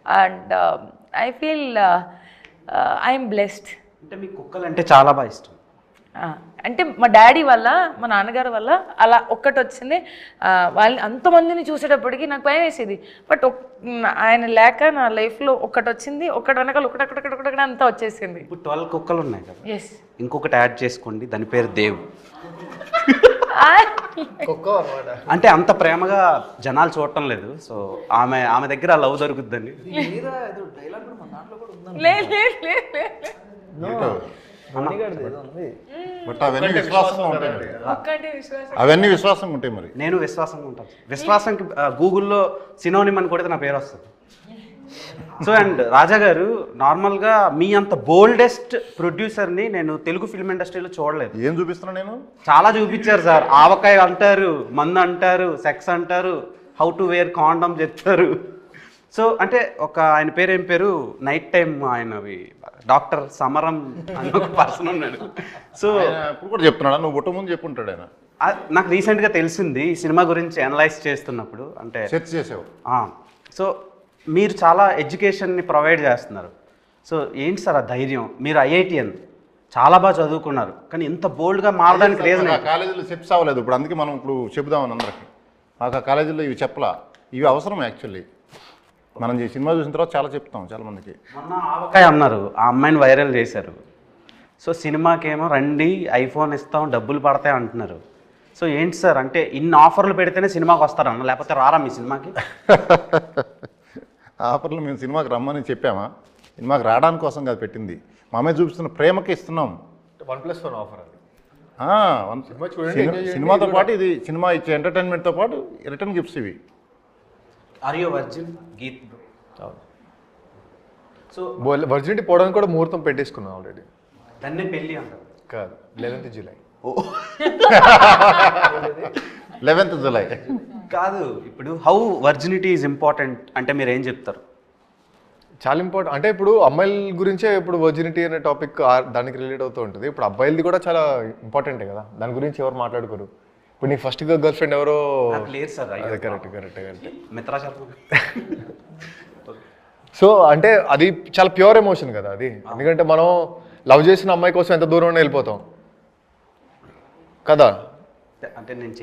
And I feel I'm blessed. అంటే మీకు కుక్కలు అంటే చాలా బాగా ఇష్టం. అంటే మా డాడీ వల్ల, మా నాన్నగారి వల్ల అలా ఒక్కటి వచ్చింది. వాళ్ళని అంతమందిని చూసేటప్పటికి నాకు భయం వేసేది. బట్ ఆయన లేక నా లైఫ్లో ఒక్కటి వచ్చింది, ఒక్కటి వెనకాల ఒకటి అంతా వచ్చేసింది. ఇప్పుడు 12 కుక్కలు ఉన్నాయి కదా, ఎస్, ఇంకొకటి యాడ్ చేసుకోండి, దాని పేరు దేవ్. అంటే అంత ప్రేమగా జనాలు చూడటం లేదు, సో ఆమె దగ్గర లవ్ దొరుకుద్దని. బట్ అవన్నీ విశ్వాసంగా ఉంటాయి, అవన్నీ విశ్వాసంగా ఉంటాయి. మరి నేను విశ్వాసంగా ఉంటాను. విశ్వాసంకి గూగుల్లో సినోనిమ్ అని కొడితే నా పేరు వస్తుంది. సో అండ్ రాజా గారు, నార్మల్గా మీ అంత బోల్డెస్ట్ ప్రొడ్యూసర్ని నేను తెలుగు ఫిల్మ్ ఇండస్ట్రీలో చూడలేదు. ఏం చూపిస్తున్నా నేను? చాలా చూపించారు సార్. ఆవకాయ అంటారు, మందు అంటారు, సెక్స్ అంటారు, హౌ టు వేర్ కాండమ్ చెప్తారు. సో అంటే ఆయన పేరు ఏం పేరు, నైట్ టైం ఆయనవి డాక్టర్ సమరం అని ఒక పర్సన్ ఉన్నాడు. సో ఇప్పుడు కూడా చెప్తున్నాడా? నువ్వు పుట్ట ముందు చెప్పుంటాడు ఆయన. నాకు రీసెంట్గా తెలిసింది ఈ సినిమా గురించి అనలైజ్ చేస్తున్నప్పుడు. అంటే సెర్చ్ చేసావు. సో మీరు చాలా ఎడ్యుకేషన్ని ప్రొవైడ్ చేస్తున్నారు. సో ఏంటి సార్ ఆ ధైర్యం? మీరు ఐఐటిఎన్ చాలా బాగా చదువుకున్నారు, కానీ ఇంత బోల్డ్గా మారడానికి రీజన్? కాలేజీలో చెప్పి అవ్వలేదు. ఇప్పుడు అందుకే మనం ఇప్పుడు చెబుదామని అందరికి. మాకు ఆ కాలేజీలో ఇవి చెప్పలా, ఇవి అవసరం యాక్చువల్లీ. మనం ఈ సినిమా చూసిన తర్వాత చాలా చెప్తాం చాలా మందికి. మొన్న ఆవకాయ అన్నారు, ఆ అమ్మాయిని వైరల్ చేశారు. సో సినిమాకేమో రండి, ఐఫోన్ ఇస్తాం, డబ్బులు పడతాయి అంటున్నారు. సో ఏంటి సార్, అంటే ఇన్ని ఆఫర్లు పెడితేనే సినిమాకి వస్తారన్న, లేకపోతే రారా మీ సినిమాకి? ఆఫర్లు మేము సినిమాకి రమ్మని చెప్పామా? సినిమాకి రావడానికి కోసం కాదు పెట్టింది, మా అమ్మాయి చూపిస్తున్న ప్రేమకి ఇస్తున్నాం. 1+1 ఆఫర్ అది. సినిమాతో పాటు ఇది, సినిమా ఇచ్చే ఎంటర్టైన్మెంట్తో పాటు రిటర్న్ గిఫ్ట్స్ ఇవి. Are you virgin Geet? So virginity పోవడానికి కూడా ముహూర్తం పెట్టేసుకున్నాం ఆల్రెడీ. దాన్నే పెళ్ళి అంటారు కాదు, 11th జూలై. 11th జూలై కాదు. ఇప్పుడు హౌ వర్జినిటీ ఈజ్ ఇంపార్టెంట్ అంటే మీరు ఏం చెప్తారు? చాలా ఇంపార్టెంట్. అంటే ఇప్పుడు అమ్మాయిల గురించే ఇప్పుడు వర్జినిటీ అనే టాపిక్ దానికి రిలేట్ అవుతూ ఉంటుంది. ఇప్పుడు అబ్బాయిలది కూడా చాలా ఇంపార్టెంటే కదా, దాని గురించి ఎవరు మాట్లాడుకోరు. ఇప్పుడు నీ ఫస్ట్ గర్ల్ ఫ్రెండ్ ఎవరో లేదు sir. Correct Mitra Sharma. So అంటే అది చాలా ప్యూర్ ఎమోషన్ కదా అది. ఎందుకంటే మనం లవ్ చేసిన అమ్మాయి కోసం ఎంత దూరం వెళ్ళిపోతాం కదా. అంటే నేను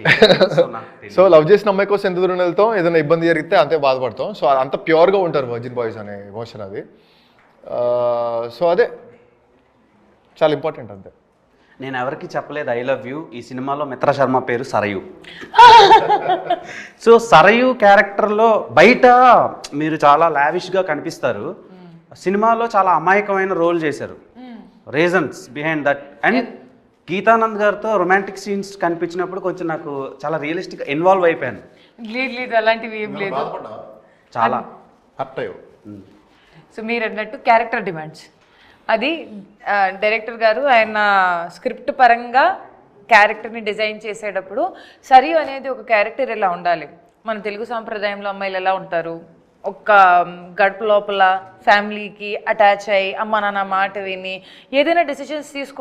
సో లవ్ చేసిన అమ్మాయి కోసం ఎంత దూరం వెళ్తాం, ఏదైనా ఇబ్బంది జరిగితే అంతే బాధపడతాం. సో అంత ప్యూర్గా ఉంటారు వర్జిన్ బాయ్స్ అనే ఎమోషన్ అది. సో అదే చాలా ఇంపార్టెంట్ అంతే. నేను ఎవరికి చెప్పలేదు ఐ లవ్ యూ. ఈ సినిమాలో మిత్రా శర్మ పేరు సరయు. సో సరయు క్యారెక్టర్లో బయట మీరు చాలా లావిష్గా కనిపిస్తారు, సినిమాలో చాలా అమాయకమైన రోల్ చేశారు. Reasons behind that. And Geetanand గారితో రొమాంటిక్ సీన్స్ కనిపించినప్పుడు కొంచెం నాకు చాలా రియలిస్టిక్ ఇన్వాల్వ్ అయిపోయాను. లేదు అలాంటివి ఏం లేదు, చాలా హర్ట్ అయ్యో. సో మీరు అన్నట్టు క్యారెక్టర్ డిమాండ్స్ అది డైరెక్టర్ గారు ఆయన స్క్రిప్ట్ పరంగా క్యారెక్టర్ని డిజైన్ చేసేటప్పుడు సరియు అనేది ఒక క్యారెక్టర్ ఎలా ఉండాలి, మన తెలుగు సాంప్రదాయంలో అమ్మాయిలు ఎలా ఉంటారు, ఒక గడప లోపల ఫ్యామిలీకి అటాచ్ అయ్యి అమ్మ నాన్న మాట విని ఏదైనా డెసిషన్స్ తీసుకుంటే